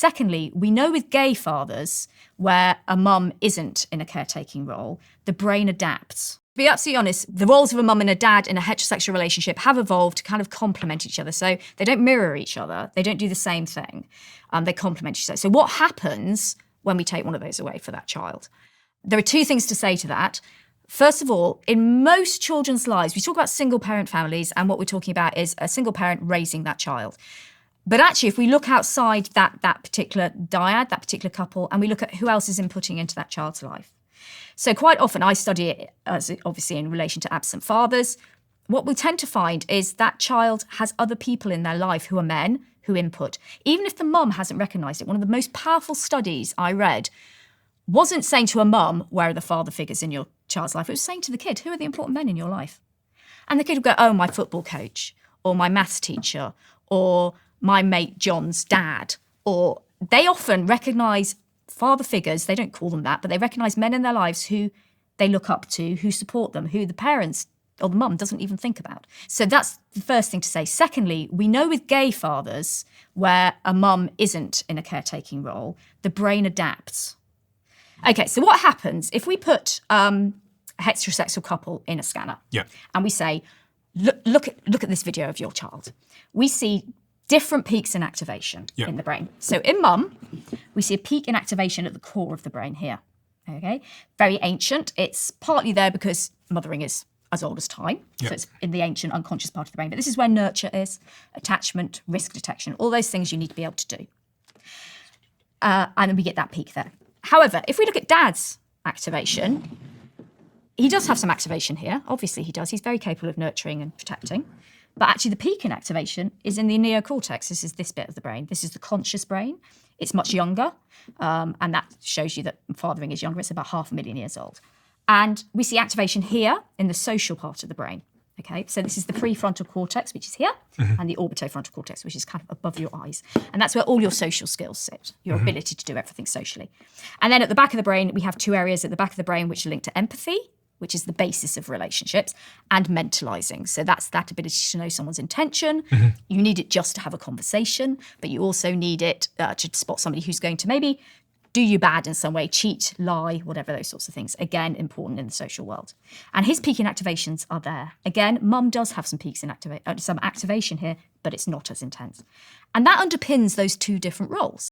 Secondly, we know with gay fathers where a mum isn't in a caretaking role, the brain adapts. To be absolutely honest, the roles of a mum and a dad in a heterosexual relationship have evolved to kind of complement each other. So they don't mirror each other. They don't do the same thing. They complement each other. So what happens when we take one of those away for that child? There are two things to say to that. First of all, in most children's lives, we talk about single parent families, and what we're talking about is a single parent raising that child. But actually, if we look outside that particular dyad, that particular couple, and we look at who else is inputting into that child's life. So quite often, I study it as obviously in relation to absent fathers. What we tend to find is that child has other people in their life who are men who input. Even if the mum hasn't recognised it, one of the most powerful studies I read wasn't saying to a mum, where are the father figures in your child's life? It was saying to the kid, who are the important men in your life? And the kid would go, oh, my football coach, or my maths teacher, or my mate John's dad. Or they often recognise father figures, they don't call them that, but they recognise men in their lives who they look up to, who support them, who the parents or the mum doesn't even think about. So that's the first thing to say. Secondly, we know with gay fathers where a mum isn't in a caretaking role, the brain adapts. Okay, so what happens if we put a heterosexual couple in a scanner and we say, look at this video of your child. We see different peaks in activation in the brain. So in mum, we see a peak in activation at the core of the brain here, okay? Very ancient. It's partly there because mothering is as old as time, so it's in the ancient unconscious part of the brain. But this is where nurture is, attachment, risk detection, all those things you need to be able to do. And then we get that peak there. However, if we look at dad's activation, he does have some activation here. Obviously he does. He's very capable of nurturing and protecting. But actually the peak in activation is in the neocortex. This is this bit of the brain. This is the conscious brain. It's much younger. And that shows you that fathering is younger. It's about 500,000 years old. And we see activation here in the social part of the brain. Okay, so this is the prefrontal cortex, which is here, and the orbitofrontal cortex, which is kind of above your eyes. And that's where all your social skills sit, your ability to do everything socially. And then at the back of the brain, we have two areas at the back of the brain which are linked to empathy, which is the basis of relationships, and mentalizing. So that's that ability to know someone's intention. You need it just to have a conversation, but you also need it to spot somebody who's going to maybe do you bad in some way, cheat, lie, whatever, those sorts of things. Again, important in the social world. And his peak in activations are there. Again, mum does have some peaks in some activation here, but it's not as intense. And that underpins those two different roles.